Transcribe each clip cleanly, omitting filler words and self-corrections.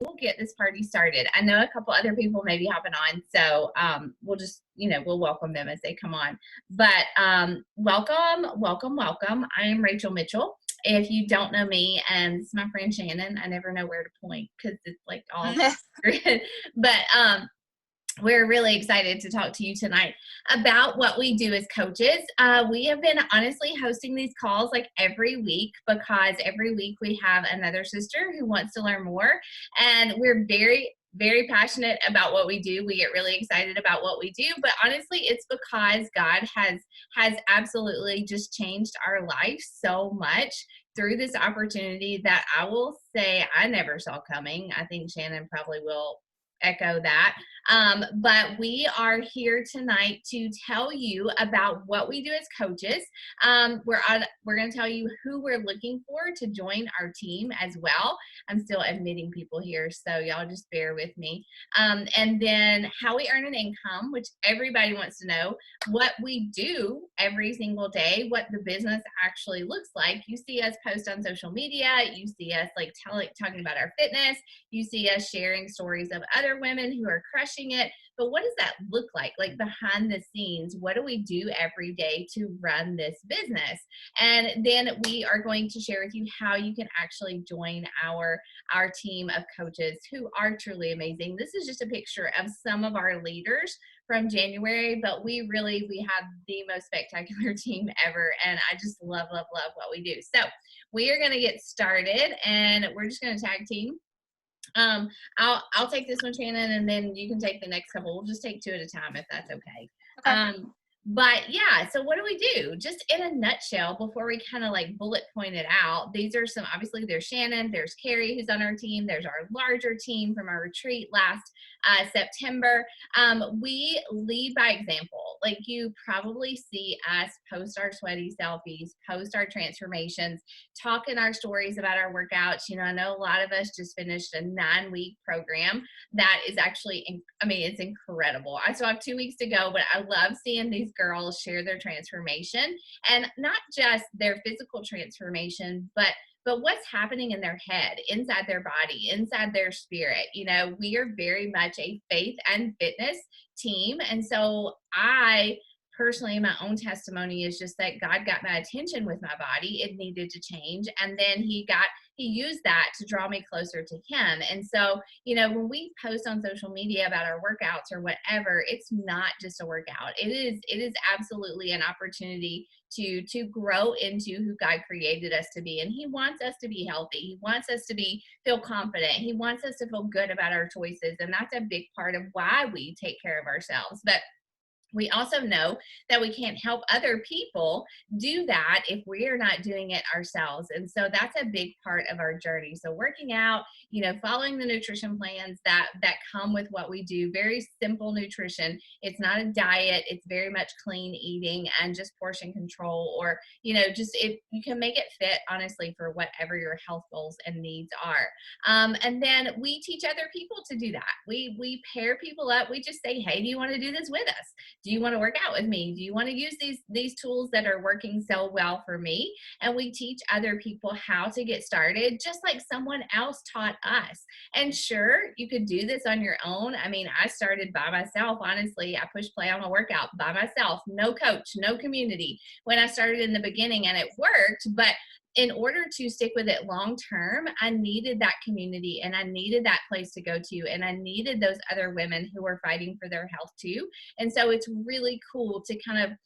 we'll get this party started. I know a couple other people may be hopping on, so we'll just, we'll welcome them as they come on. But welcome. I am Rachel Mitchell. If you don't know me, and this is my friend Shannon, I never know where to point because it's like all but we're really excited to talk to you tonight about what we do as coaches. We have been honestly hosting these calls like every week because every week we have another sister who wants to learn more. And we're very passionate about what we do. We get really excited about what we do, but honestly, it's because God has absolutely just changed our life so much through this opportunity that I will say I never saw coming. I think Shannon probably will echo that. But we are here tonight to tell you about what we do as coaches. We're going to tell you who we're looking for to join our team as well. I'm still admitting people here, so y'all just bear with me. And then how we earn an income, which everybody wants to know, what we do every single day, what the business actually looks like. You see us post on social media, you see us like talking about our fitness, you see us sharing stories of other women who are crushing it. But what does that look like behind the scenes? What do we do every day to run this business? And then we are going to share with you how you can actually join our team of coaches who are truly amazing. This is just a picture of some of our leaders from January, but we have the most spectacular team ever, and I just love what we do. So we are going to get started, and we're just going to tag team. I'll take this one, Shannon, and then you can take the next couple. We'll just take two at a time if that's okay. But yeah, so what do we do? Just in a nutshell, before we kind of like bullet point it out, these are some, obviously there's Shannon, there's Carrie who's on our team, there's our larger team from our retreat last September. We lead by example. Like you probably see us post our sweaty selfies, post our transformations, talking our stories about our workouts. I know a lot of us just finished a 9-week program that is actually, it's incredible. I still have 2 weeks to go, but I love seeing these girls share their transformation, and not just their physical transformation, but what's happening in their head, inside their body, inside their spirit. We are very much a faith and fitness team. And so I personally, my own testimony is just that God got my attention with my body. It needed to change. And then he used that to draw me closer to him. And so, when we post on social media about our workouts or whatever, it's not just a workout. It is absolutely an opportunity to grow into who God created us to be. And he wants us to be healthy. He wants us to feel confident. He wants us to feel good about our choices. And that's a big part of why we take care of ourselves. But we also know that we can't help other people do that if we are not doing it ourselves. And so that's a big part of our journey. So working out, following the nutrition plans that come with what we do, very simple nutrition. It's not a diet. It's very much clean eating and just portion control, or, just if you can make it fit, honestly, for whatever your health goals and needs are. And then we teach other people to do that. We pair people up. We just say, hey, do you want to do this with us? Do you want to work out with me? Do you want to use these tools that are working so well for me? And we teach other people how to get started, just like someone else taught us. And sure, you could do this on your own. I started by myself. Honestly, I pushed play on a workout by myself, no coach, no community when I started in the beginning, and it worked. But in order to stick with it long term, I needed that community, and I needed that place to go to, and I needed those other women who were fighting for their health too. And so it's really cool to kind of,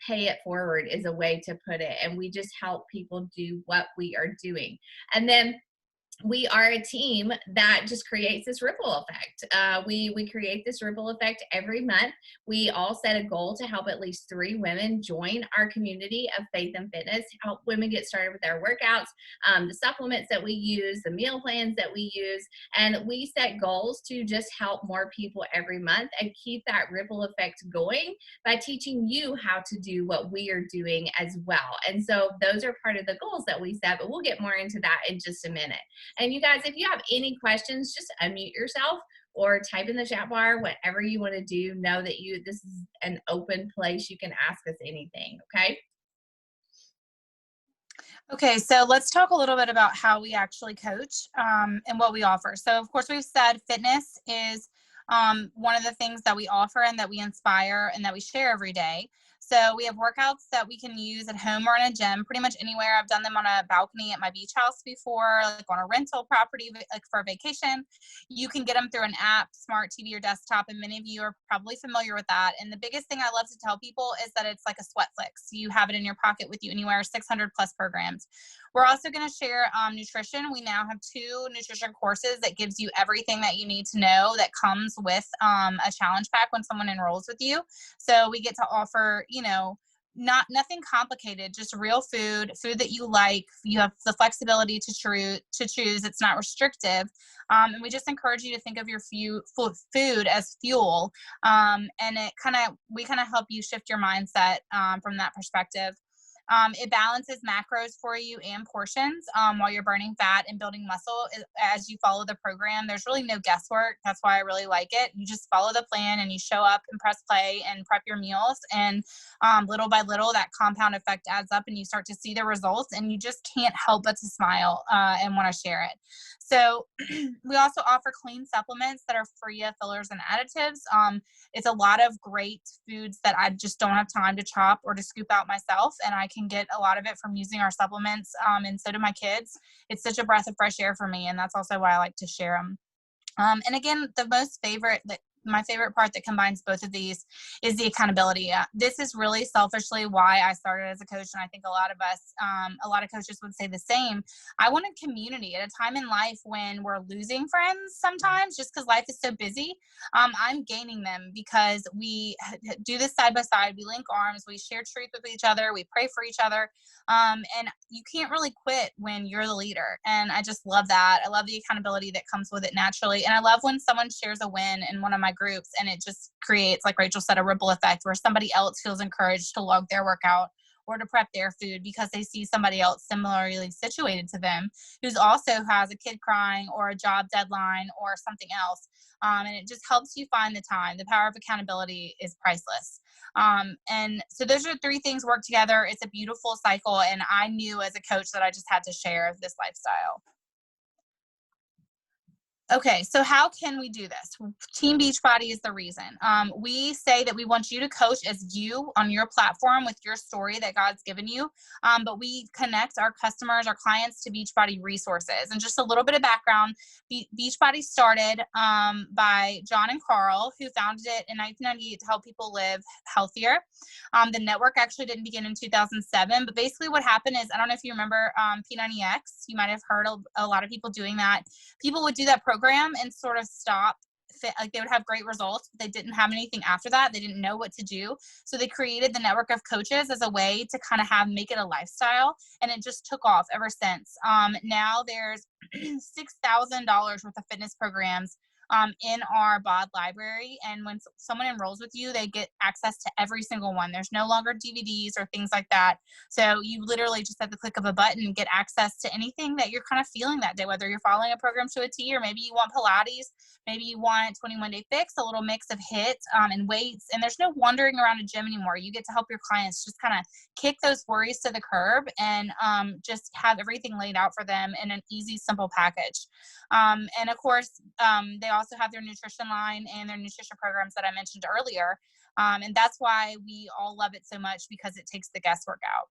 pay it forward is a way to put it. And we just help people do what we are doing. And then we are a team that just creates this ripple effect. We create this ripple effect every month. We all set a goal to help at least 3 women join our community of faith and fitness, help women get started with their workouts, the supplements that we use, the meal plans that we use. And we set goals to just help more people every month and keep that ripple effect going by teaching you how to do what we are doing as well. And so those are part of the goals that we set, but we'll get more into that in just a minute. And you guys, if you have any questions, just unmute yourself or type in the chat bar, whatever you want to do. Know that this is an open place. You can ask us anything, okay? Okay, so let's talk a little bit about how we actually coach and what we offer. So, of course, we've said fitness is one of the things that we offer and that we inspire and that we share every day. So, we have workouts that we can use at home or in a gym, pretty much anywhere. I've done them on a balcony at my beach house before, like on a rental property, like for a vacation. You can get them through an app, smart TV or desktop, and many of you are probably familiar with that. And the biggest thing I love to tell people is that it's like a Sweatflix. You have it in your pocket with you anywhere, 600 plus programs. We're also going to share nutrition. We now have 2 nutrition courses that gives you everything that you need to know that comes with a challenge pack when someone enrolls with you. So we get to offer, nothing complicated, just real food that you like. You have the flexibility to choose. It's not restrictive. And we just encourage you to think of your food as fuel. And we kind of help you shift your mindset from that perspective. It balances macros for you and portions while you're burning fat and building muscle as you follow the program. There's really no guesswork. That's why I really like it. You just follow the plan and you show up and press play and prep your meals. And little by little, that compound effect adds up and you start to see the results and you just can't help but to smile and want to share it. So we also offer clean supplements that are free of fillers and additives. It's a lot of great foods that I just don't have time to chop or to scoop out myself. And I can get a lot of it from using our supplements. And so do my kids. It's such a breath of fresh air for me. And that's also why I like to share them. And again, my favorite part that combines both of these is the accountability. This is really selfishly why I started as a coach. And I think a lot of coaches would say the same. I wanted community at a time in life when we're losing friends sometimes just because life is so busy. I'm gaining them because we do this side by side. We link arms, we share truth with each other, we pray for each other. And you can't really quit when you're the leader. And I just love that. I love the accountability that comes with it naturally. And I love when someone shares a win in one of my groups and it just creates, like Rachel said, a ripple effect where somebody else feels encouraged to log their workout or to prep their food because they see somebody else similarly situated to them who's also has a kid crying or a job deadline or something else. And it just helps you find the time. The power of accountability is priceless. And so those are 3 things work together. It's a beautiful cycle. And I knew as a coach that I just had to share this lifestyle. Okay, so how can we do this? Team Beachbody is the reason. We say that we want you to coach as you on your platform with your story that God's given you, but we connect our customers, our clients to Beachbody resources. And just a little bit of background, Beachbody started by John and Carl, who founded it in 1998 to help people live healthier. The network actually didn't begin in 2007, but basically what happened is, I don't know if you remember P90X, you might have heard a lot of people doing that. People would do that program and sort of stop. Like they would have great results, but they didn't have anything after that. They didn't know what to do. So they created the network of coaches as a way to kind of make it a lifestyle. And it just took off ever since. Now there's $6,000 worth of fitness programs in our BOD library. And when someone enrolls with you, they get access to every single one. There's no longer DVDs or things like that. So you literally just at the click of a button get access to anything that you're kind of feeling that day, whether you're following a program to a T, or maybe you want Pilates, maybe you want 21 Day Fix, a little mix of HIIT and weights. And there's no wandering around a gym anymore. You get to help your clients just kind of kick those worries to the curb and just have everything laid out for them in an easy, simple package. And of course, they also have their nutrition line and their nutrition programs that I mentioned earlier. And that's why we all love it so much, because it takes the guesswork out.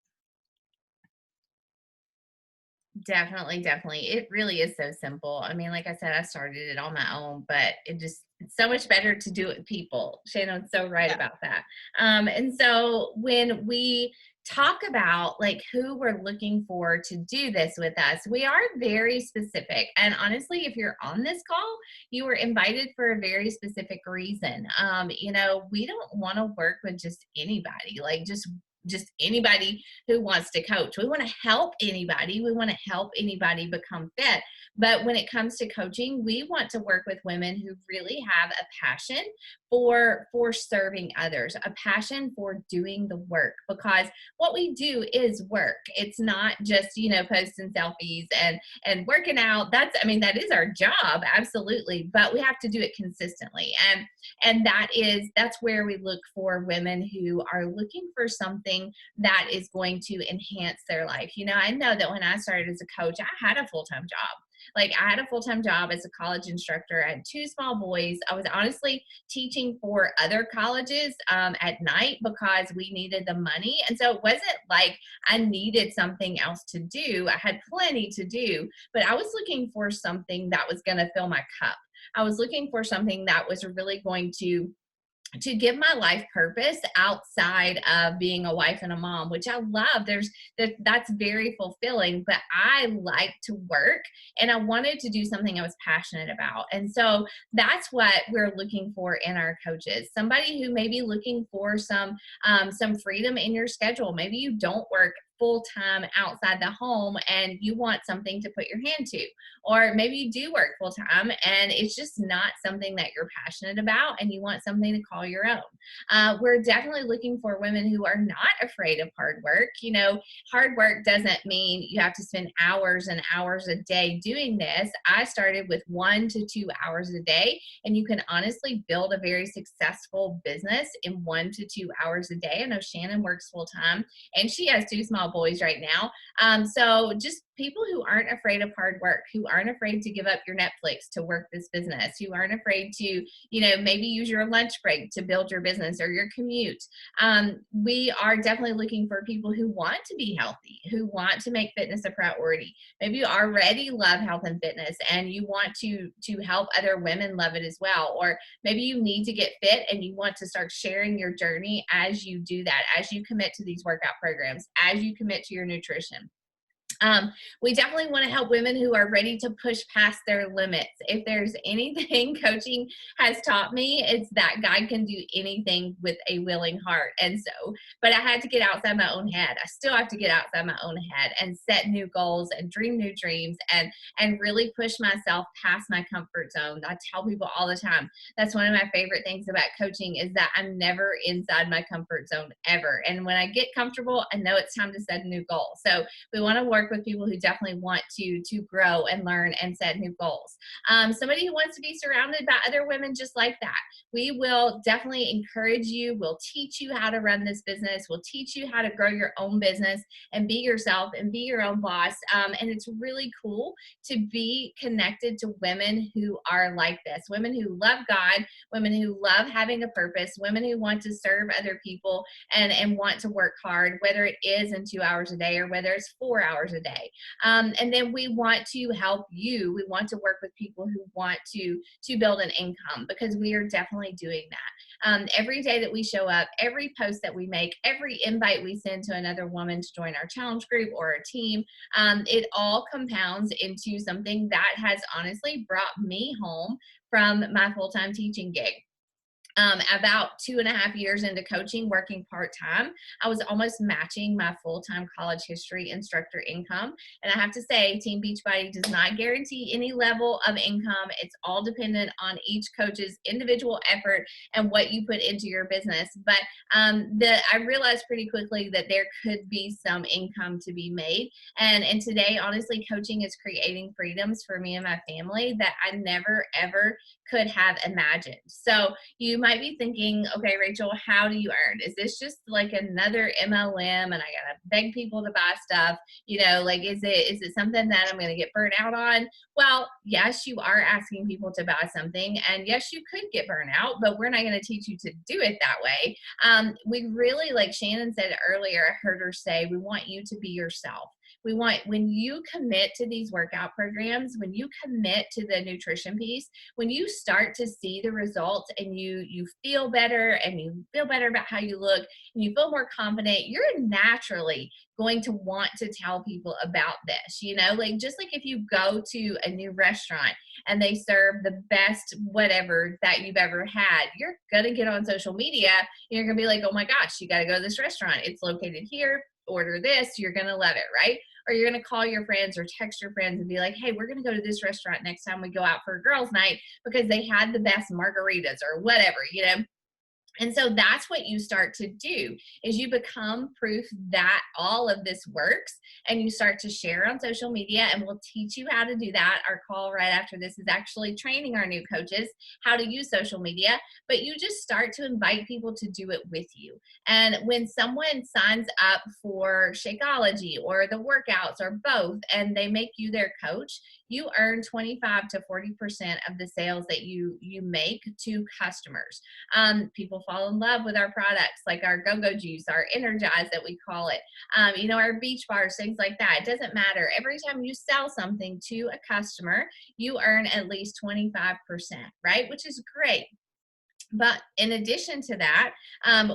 Definitely, definitely. It really is so simple. I mean, like I said, I started it on my own, but it's so much better to do it with people. Shannon's so right about that. And so when we talk about like who we're looking for to do this with us, we are very specific. And honestly, if you're on this call, you were invited for a very specific reason. We don't want to work with just anybody, like just anybody who wants to coach. We want to help anybody. We want to help anybody become fit. But when it comes to coaching, we want to work with women who really have a passion for serving others, a passion for doing the work, because what we do is work. It's not just, posting selfies and working out. That is our job, absolutely, but we have to do it consistently. And that's where we look for women who are looking for something that is going to enhance their life. I know that when I started as a coach, I had a full-time job. Like, I had a full-time job as a college instructor. I had two small boys. I was honestly teaching for other colleges at night because we needed the money. And so it wasn't like I needed something else to do. I had plenty to do, but I was looking for something that was going to fill my cup. I was looking for something that was really going to give my life purpose outside of being a wife and a mom, which I love. That's very fulfilling, but I like to work and I wanted to do something I was passionate about. And so that's what we're looking for in our coaches. Somebody who may be looking for some freedom in your schedule. Maybe you don't work full time outside the home and you want something to put your hand to, or maybe you do work full time and it's just not something that you're passionate about and you want something to call your own. We're definitely looking for women who are not afraid of hard work. Hard work doesn't mean you have to spend hours and hours a day doing this. I started with 1 to 2 hours a day, and you can honestly build a very successful business in 1 to 2 hours a day. I know Shannon works full time and she has two small boys right now. So just people who aren't afraid of hard work, who aren't afraid to give up your Netflix to work this business, who aren't afraid to, maybe use your lunch break to build your business or your commute. We are definitely looking for people who want to be healthy, who want to make fitness a priority. Maybe you already love health and fitness and you want to help other women love it as well. Or maybe you need to get fit and you want to start sharing your journey as you do that, as you commit to these workout programs, as you commit to your nutrition. We definitely want to help women who are ready to push past their limits. If there's anything coaching has taught me, it's that God can do anything with a willing heart. And so, but I had to get outside my own head. I still have to get outside my own head and set new goals and dream new dreams and really push myself past my comfort zone. I tell people all the time, that's one of my favorite things about coaching is that I'm never inside my comfort zone ever. And when I get comfortable, I know it's time to set a new goal. So we want to work with people who definitely want to grow and learn and set new goals. Somebody who wants to be surrounded by other women just like that. We will definitely encourage you. We'll teach you how to run this business. We'll teach you how to grow your own business and be yourself and be your own boss. And it's really cool to be connected to women who are like this, women who love God, women who love having a purpose, women who want to serve other people and want to work hard, whether it is in 2 hours a day or whether it's 4 hours a day. And then we want to help you. We want to work with people who want to build an income, because we are definitely doing that. Every day that we show up, every post that we make, every invite we send to another woman to join our challenge group or our team, it all compounds into something that has honestly brought me home from my full-time teaching gig. About 2.5 years into coaching, working part-time, I was almost matching my full-time college history instructor income. And I have to say, Team Beachbody does not guarantee any level of income. It's all dependent on each coach's individual effort and what you put into your business. But I realized pretty quickly that there could be some income to be made. And today, honestly, coaching is creating freedoms for me and my family that I never, ever could have imagined. So you might be thinking, okay, Rachel, how do you earn? Is this just like another MLM and I gotta beg people to buy stuff? Is it something that I'm gonna get burnt out on? Well, yes, you are asking people to buy something, and yes, you could get burnt out, but we're not gonna teach you to do it that way. We really, like Shannon said earlier, I heard her say, we want you to be yourself. We want, when you commit to these workout programs, when you commit to the nutrition piece, when you start to see the results and you feel better and you feel better about how you look and you feel more confident, you're naturally going to want to tell people about this. Just like if you go to a new restaurant and they serve the best whatever that you've ever had, you're going to get on social media and you're going to be like, oh my gosh, you got to go to this restaurant. It's located here. Order this, you're going to love it, right? or you're going to call your friends or text your friends and be like, hey, we're going to go to this restaurant next time we go out for a girls' night because they had the best margaritas or whatever, you know. And so that's what you start to do is you become proof that all of this works, and you start to share on social media, and we'll teach you how to do that. Our call right after this is actually training our new coaches how to use social media, but you just start to invite people to do it with you. And when someone signs up for Shakeology or the workouts or both, and they make you their coach, you earn 25 to 40% of the sales that you make to customers. People fall in love with our products, like our go-go juice, our Energize that we call it, you know, our beach bars, things like that. It doesn't matter. Every time you sell something to a customer, you earn at least 25%, right? Which is great. But in addition to that,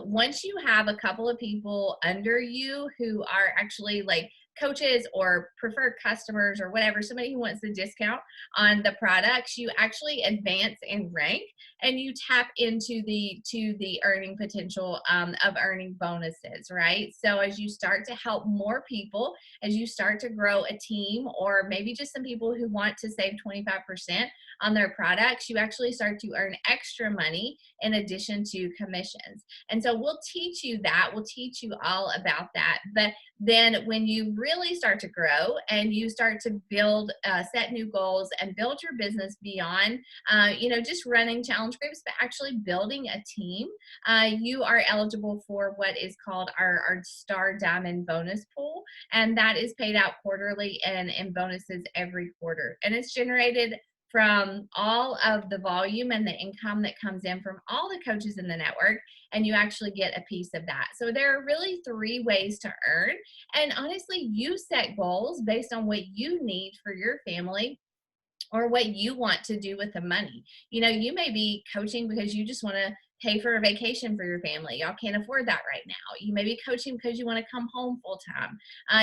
once you have a couple of people under you who are actually like coaches or preferred customers or whatever, somebody who wants the discount on the products, you actually advance in rank, and you tap into the earning potential of earning bonuses, right? So as you start to help more people, as you start to grow a team, or maybe just some people who want to save 25% on their products, you actually start to earn extra money in addition to commissions. And so we'll teach you that. We'll teach you all about that. But then when you really start to grow and you start to build, set new goals and build your business beyond, you know, just running challenge groups, but actually building a team, you are eligible for what is called our Star Diamond bonus pool. And that is paid out quarterly and in bonuses every quarter. And it's generated from all of the volume and the income that comes in from all the coaches in the network, and you actually get a piece of that. So there are really 3 ways to earn, and honestly, you set goals based on what you need for your family or what you want to do with the money. You know, you may be coaching because you just want to pay for a vacation for your family. Y'all can't afford that right now. You may be coaching because you want to come home full time.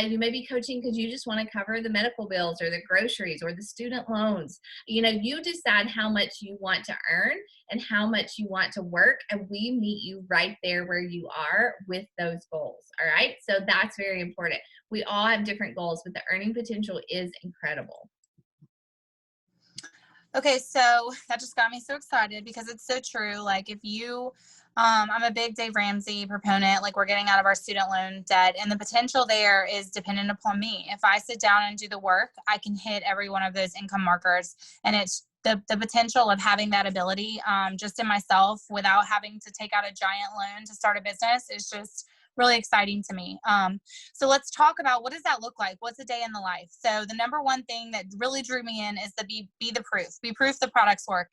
You may be coaching because you just want to cover the medical bills or the groceries or the student loans. You know, you decide how much you want to earn and how much you want to work, and we meet you right there where you are with those goals. All right. So that's very important. We all have different goals, but the earning potential is incredible. Okay, so that just got me so excited because it's so true. Like if you, I'm a big Dave Ramsey proponent. Like we're getting out of our student loan debt, and the potential there is dependent upon me. If I sit down and do the work, I can hit every one of those income markers, and it's the potential of having that ability just in myself without having to take out a giant loan to start a business is just really exciting to me. So let's talk about, what does that look like? What's a day in the life? So the number one thing that really drew me in is to be the proof. Be proof the products work.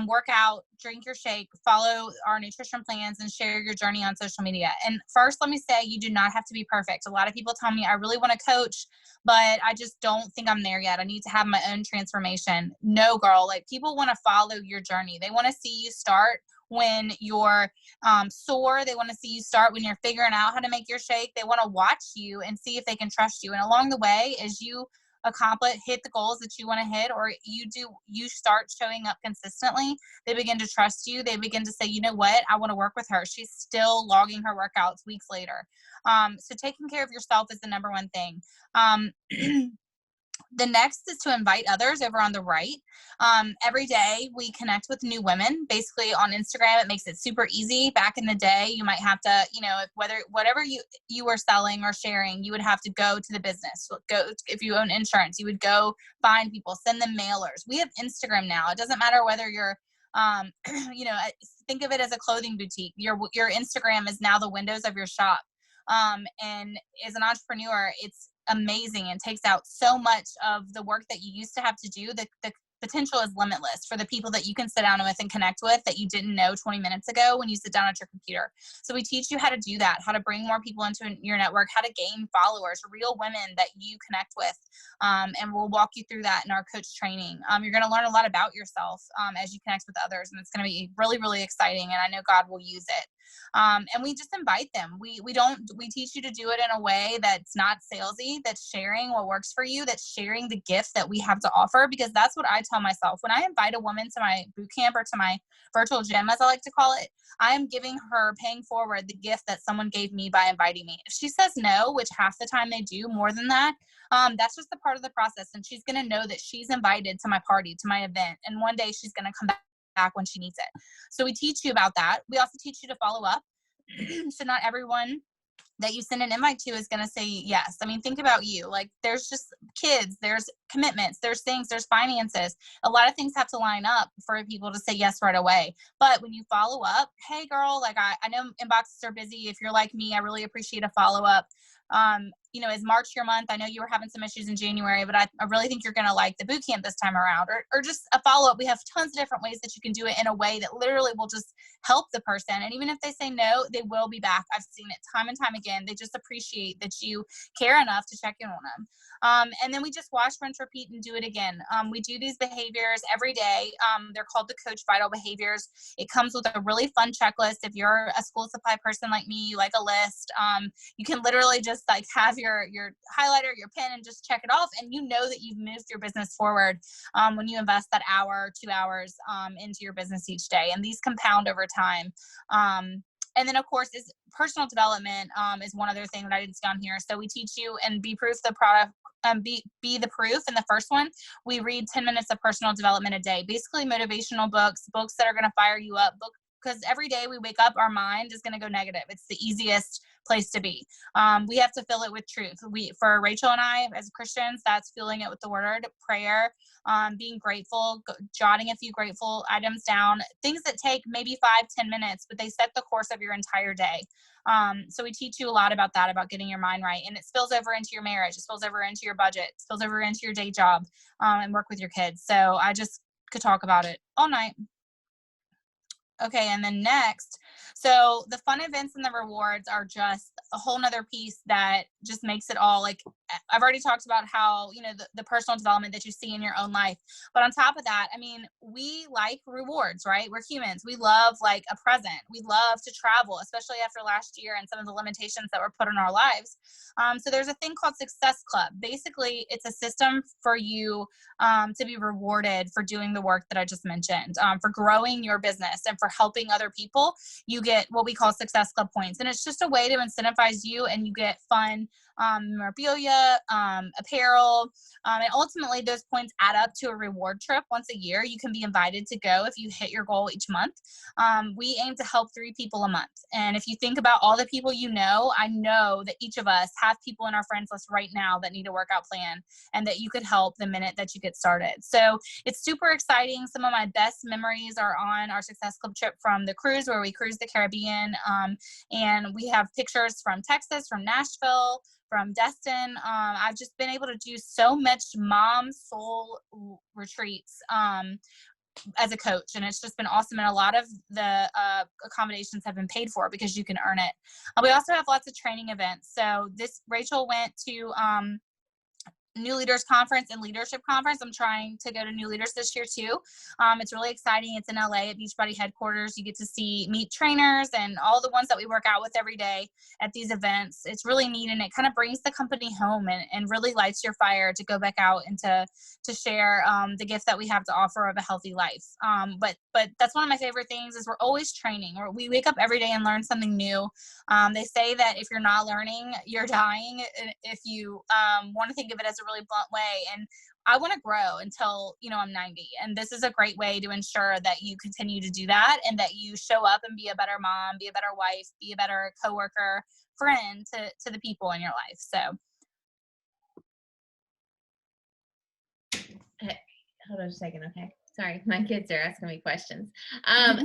Work out, drink your shake, follow our nutrition plans, and share your journey on social media. And first, let me say, you do not have to be perfect. A lot of people tell me, I really want to coach, but I just don't think I'm there yet. I need to have my own transformation. No, girl, like people want to follow your journey. They want to see you start when you're sore. They want to see you start when you're figuring out how to make your shake. They want to watch you and see if they can trust you. And along the way, as you hit the goals that you want to hit, or you start showing up consistently, they begin to trust you. They begin to say, you know what, I want to work with her. She's still logging her workouts weeks later. So taking care of yourself is the number one thing. The next is to invite others over on the right. Every day we connect with new women, basically on Instagram. It makes it super easy. Back in the day, you might have to, you know, whatever you were selling or sharing, you would have to go to the business. If you own insurance, you would go find people, send them mailers. We have Instagram now. It doesn't matter whether you're, you know, think of it as a clothing boutique. Your Instagram is now the windows of your shop. And as an entrepreneur, it's amazing and takes out so much of the work that you used to have to do. The potential is limitless for the people that you can sit down with and connect with that you didn't know 20 minutes ago when you sit down at your computer. So we teach you how to do that, how to bring more people into your network, how to gain followers, real women that you connect with. And we'll walk you through that in our coach training. You're going to learn a lot about yourself as you connect with others, and it's going to be really, really exciting. And I know God will use it. And we just invite them. We teach you to do it in a way that's not salesy, that's sharing what works for you, that's sharing the gift that we have to offer, because that's what I tell myself. When I invite a woman to my boot camp or to my virtual gym, as I like to call it, I am giving her, paying forward the gift that someone gave me by inviting me. If she says no, which half the time they do, more than that, that's just a part of the process. And she's going to know that she's invited to my party, to my event. And one day she's going to come back when she needs it. So we teach you about that. We also teach you to follow up. So not everyone that you send an invite to is going to say yes. I mean, think about you. Like, there's just kids, there's commitments, there's things, there's finances. A lot of things have to line up for people to say yes right away. But when you follow up, hey girl, like I know inboxes are busy. If you're like me, I really appreciate a follow up. Is March your month? I know you were having some issues in January, but I really think you're going to like the boot camp this time around, or just a follow-up. We have tons of different ways that you can do it in a way that literally will just help the person. And even if they say no, they will be back. I've seen it time and time again. They just appreciate that you care enough to check in on them. And then we just wash, rinse, repeat, and do it again. We do these behaviors every day. They're called the Coach Vital behaviors. It comes with a really fun checklist. If you're a school supply person like me, you like a list, you can literally just like have your highlighter, your pen, and just check it off. And you know that you've moved your business forward when you invest that hour, 2 hours into your business each day. And these compound over time. And then, of course, is personal development is one other thing that I didn't see on here. So we teach you and be proof the product. Be the proof. In the first one, we read 10 minutes of personal development a day, basically motivational books that are going to fire you up, because every day we wake up, our mind is going to go negative. It's the easiest place to be. We have to fill it with truth. For Rachel and I, as Christians, that's filling it with the word, prayer, being grateful, jotting a few grateful items down, things that take maybe 5-10 minutes, but they set the course of your entire day. So we teach you a lot about that, about getting your mind right. And it spills over into your marriage. It spills over into your budget. It spills over into your day job, and work with your kids. So I just could talk about it all night. Okay, and then next, so the fun events and the rewards are just a whole nother piece that just makes it all, like, I've already talked about how, the personal development that you see in your own life. But on top of that, I mean, we like rewards, right? We're humans. We love like a present. We love to travel, especially after last year and some of the limitations that were put on our lives. So there's a thing called Success Club. Basically, it's a system for you to be rewarded for doing the work that I just mentioned, for growing your business and for helping other people. You get what we call Success Club points. And it's just a way to incentivize you, and you get fun memorabilia, apparel, and ultimately those points add up to a reward trip once a year. You can be invited to go if you hit your goal each month. We aim to help 3 people a month. And if you think about all the people I know that each of us have people in our friends list right now that need a workout plan, and that you could help the minute that you get started. So it's super exciting. Some of my best memories are on our Success Club trip from the cruise, where we cruised the Caribbean. And we have pictures from Texas, from Nashville, from Destin. I've just been able to do so much mom soul retreats as a coach, and it's just been awesome. And a lot of the accommodations have been paid for because you can earn it. We also have lots of training events. So Rachel went to New Leaders Conference and Leadership Conference. I'm trying to go to New Leaders this year too. It's really exciting. It's in LA at Beachbody headquarters. You get to meet trainers and all the ones that we work out with every day at these events. It's really neat, and it kind of brings the company home and really lights your fire to go back out and to share the gift that we have to offer of a healthy life. But that's one of my favorite things is we're always training. We wake up every day and learn something new. They say that if you're not learning, you're dying. If you want to think of it as a really blunt way. And I want to grow until, I'm 90. And this is a great way to ensure that you continue to do that, and that you show up and be a better mom, be a better wife, be a better coworker, friend to the people in your life. So. Hey, hold on a second. Okay. Sorry, my kids are asking me questions.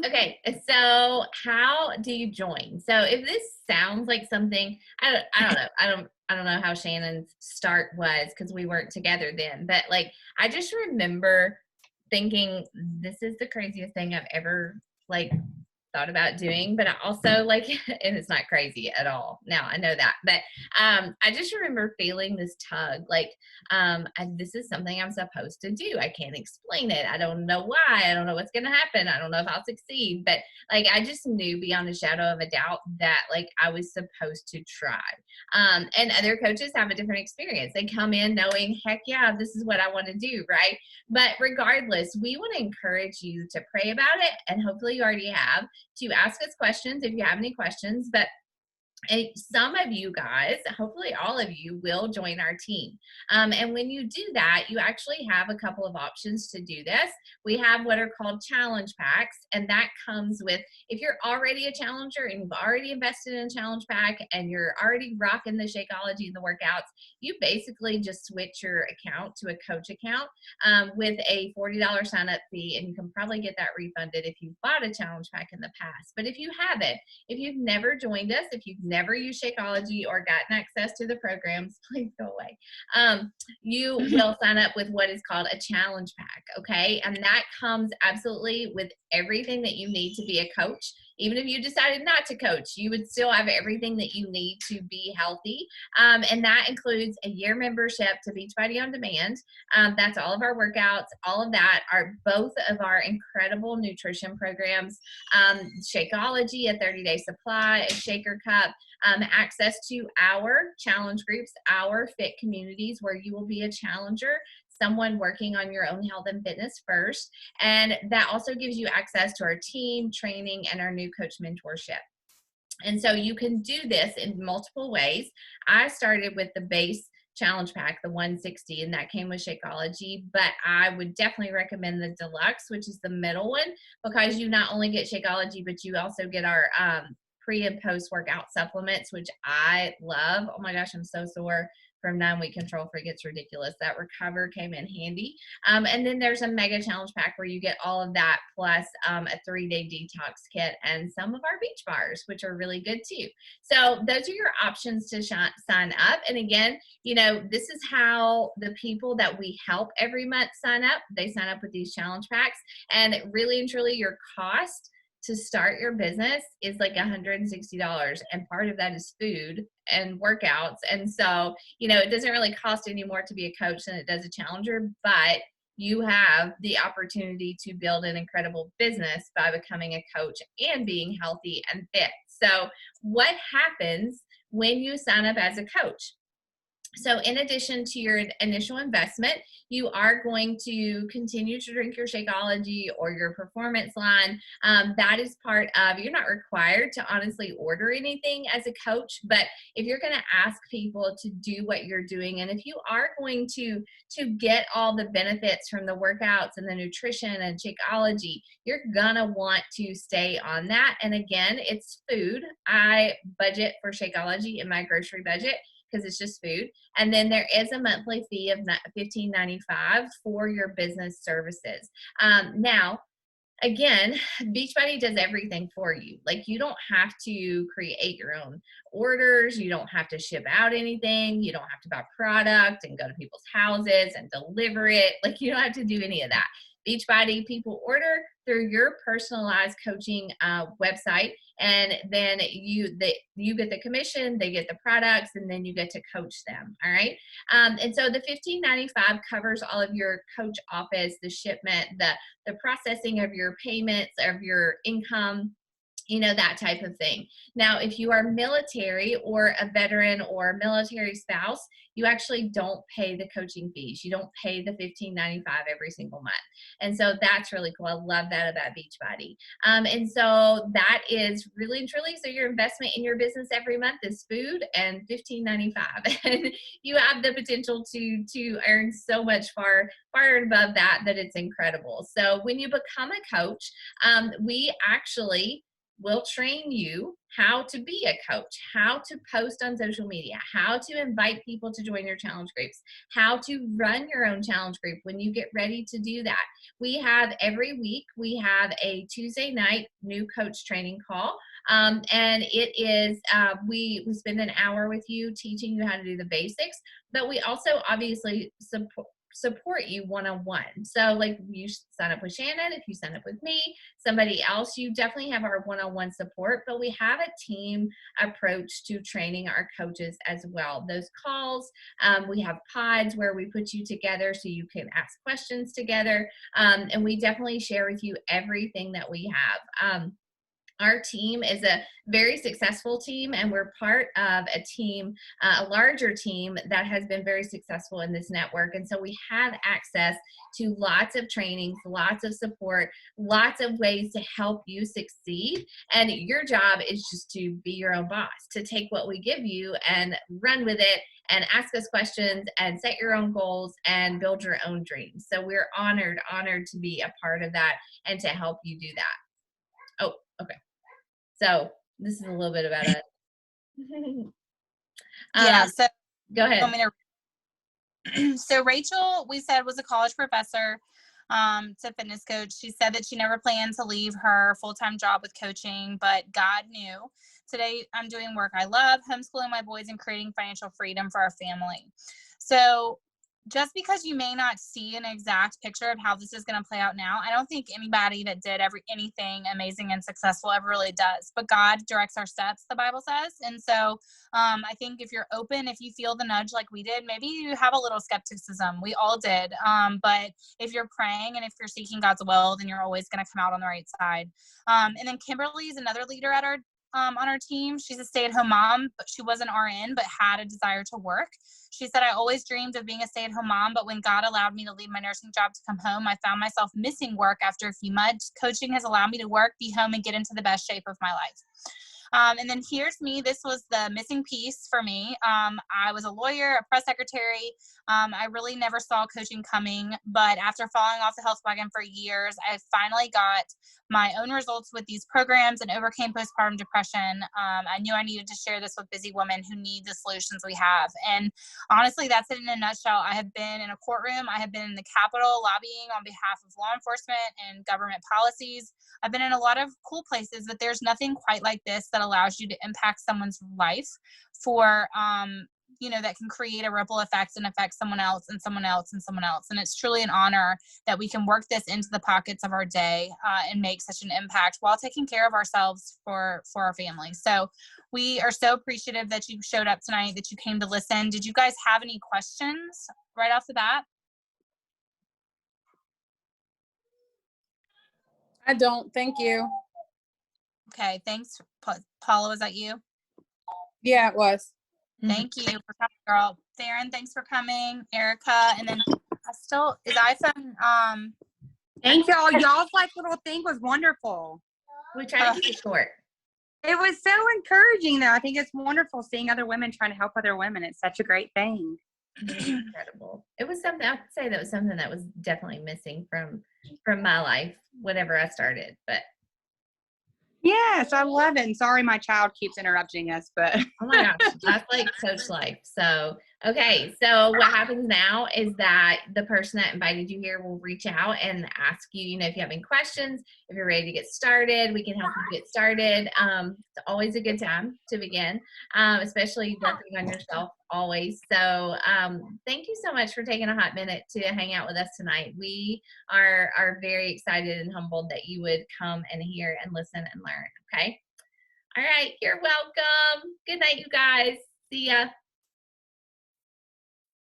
Okay, so how do you join? So if this sounds like something, I don't know. I don't know how Shannon's start was, because we weren't together then. But like, I just remember thinking, this is the craziest thing I've ever like thought about doing, but I also like, and it's not crazy at all. Now I know that, but I just remember feeling this tug, like this is something I'm supposed to do. I can't explain it. I don't know why. I don't know what's going to happen. I don't know if I'll succeed, but like I just knew beyond a shadow of a doubt that like I was supposed to try. And other coaches have a different experience. They come in knowing, heck yeah, this is what I want to do, right? But regardless, we want to encourage you to pray about it, and hopefully you already have, to ask us questions if you have any questions. But some of you guys, hopefully all of you, will join our team. And when you do that, you actually have a couple of options to do this. We have what are called challenge packs, and that comes with, if you're already a challenger and you've already invested in a challenge pack and you're already rocking the Shakeology and the workouts, you basically just switch your account to a coach account with a $40 sign up fee, and you can probably get that refunded if you bought a challenge pack in the past. But if you haven't, if you've never joined us, if you've never used Shakeology or gotten access to the programs, please go away. You will sign up with what is called a challenge pack, okay? And that comes absolutely with everything that you need to be a coach. Even if you decided not to coach, you would still have everything that you need to be healthy. And that includes a year membership to Beachbody On Demand. That's all of our workouts. All of that are both of our incredible nutrition programs. Shakeology, a 30-day supply, a shaker cup, access to our challenge groups, our fit communities where you will be a challenger, someone working on your own health and fitness first. And that also gives you access to our team training and our new coach mentorship. And so you can do this in multiple ways. I started with the base challenge pack, the 160, and that came with Shakeology, but I would definitely recommend the deluxe, which is the middle one, because you not only get Shakeology, but you also get our pre and post workout supplements, which I love. Oh my gosh, I'm so sore from 9-week control freak. It's ridiculous. That Recover came in handy. And then there's a mega challenge pack where you get all of that plus a 3-day detox kit and some of our beach bars, which are really good too. So those are your options to sign up. And again, you know, this is how the people that we help every month sign up. They sign up with these challenge packs, and really and truly your cost to start your business is like $160, and part of that is food and workouts. And so, you know, it doesn't really cost any more to be a coach than it does a challenger, but you have the opportunity to build an incredible business by becoming a coach and being healthy and fit. So what happens when you sign up as a coach? So in addition to your initial investment, you are going to continue to drink your Shakeology or your performance line. That is part of, you're not required to honestly order anything as a coach, but if you're going to ask people to do what you're doing, and if you are going to get all the benefits from the workouts and the nutrition and Shakeology, you're going to want to stay on that. And again, it's food. I budget for Shakeology in my grocery budget because it's just food. And then there is a monthly fee of $15.95 for your business services. Now, again, Beachbody does everything for you. Like, you don't have to create your own orders. You don't have to ship out anything. You don't have to buy product and go to people's houses and deliver it. Like, you don't have to do any of that. Beachbody, people order through your personalized coaching website, and then you get the commission, they get the products, and then you get to coach them. All right. And so the $15.95 covers all of your coach office, the shipment, the processing of your payments, of your income, you know, that type of thing. Now, if you are military or a veteran or military spouse, you actually don't pay the coaching fees. You don't pay the $15.95 every single month. And so that's really cool. I love that about Beachbody. And so that is really and truly, so your investment in your business every month is food and $15.95. And you have the potential to earn so much far above that it's incredible. So when you become a coach, we actually will train you how to be a coach, how to post on social media, how to invite people to join your challenge groups, how to run your own challenge group when you get ready to do that. We have every week, we have a Tuesday night new coach training call. And it is, we spend an hour with you teaching you how to do the basics, but we also obviously support you one-on-one. So like you sign up with Shannon, if you sign up with me, somebody else, you definitely have our one-on-one support, but we have a team approach to training our coaches as well. Those calls, we have pods where we put you together so you can ask questions together, and we definitely share with you everything that we have. Our team is a very successful team, and we're part of a team, a larger team that has been very successful in this network. And so we have access to lots of trainings, lots of support, lots of ways to help you succeed. And your job is just to be your own boss, to take what we give you and run with it and ask us questions and set your own goals and build your own dreams. So we're honored to be a part of that and to help you do that. Oh, okay. So this is a little bit about it. Yeah. So go ahead. So Rachel, we said, was a college professor to fitness coach. She said that she never planned to leave her full-time job with coaching, but God knew. Today, I'm doing work I love, homeschooling my boys and creating financial freedom for our family. So just because you may not see an exact picture of how this is going to play out now, I don't think anybody that did anything amazing and successful ever really does. But God directs our steps, the Bible says. And so I think if you're open, if you feel the nudge like we did, maybe you have a little skepticism. We all did. But if you're praying and if you're seeking God's will, then you're always going to come out on the right side. And then Kimberly is another leader at our on our team. She's a stay-at-home mom, but she was an RN, but had a desire to work. She said, I always dreamed of being a stay-at-home mom, but when God allowed me to leave my nursing job to come home, I found myself missing work after a few months. Coaching has allowed me to work, be home, and get into the best shape of my life. And then here's me. This was the missing piece for me. I was a lawyer, a press secretary. I really never saw coaching coming, but after falling off the health wagon for years, I finally got my own results with these programs and overcame postpartum depression. I knew I needed to share this with busy women who need the solutions we have. And honestly, that's it in a nutshell. I have been in a courtroom. I have been in the Capitol lobbying on behalf of law enforcement and government policies. I've been in a lot of cool places, but there's nothing quite like this that allows you to impact someone's life for, that can create a ripple effect and affect someone else and someone else and someone else. And it's truly an honor that we can work this into the pockets of our day and make such an impact while taking care of ourselves for our family. So we are so appreciative that you showed up tonight, that you came to listen. Did you guys have any questions right off the bat? I don't. Thank you. Okay. Thanks. Paula, was that you? Yeah, it was. Thank you for coming, girl. Darren, thanks for coming. Erica, and then is iPhone. Thank y'all. Y'all's little thing was wonderful. We tried to keep it short. It was so encouraging, though. I think it's wonderful seeing other women trying to help other women. It's such a great thing. Incredible. It was something, I would say that was something that was definitely missing from my life whenever I started. But yes, I love it. And sorry my child keeps interrupting us, but oh my gosh, that's like coach life. So okay, so what happens now is that the person that invited you here will reach out and ask you, if you have any questions, if you're ready to get started, we can help you get started. It's always a good time to begin, especially working on yourself always. So thank you so much for taking a hot minute to hang out with us tonight. We are very excited and humbled that you would come and hear and listen and learn. Okay. All right. You're welcome. Good night, you guys. See ya.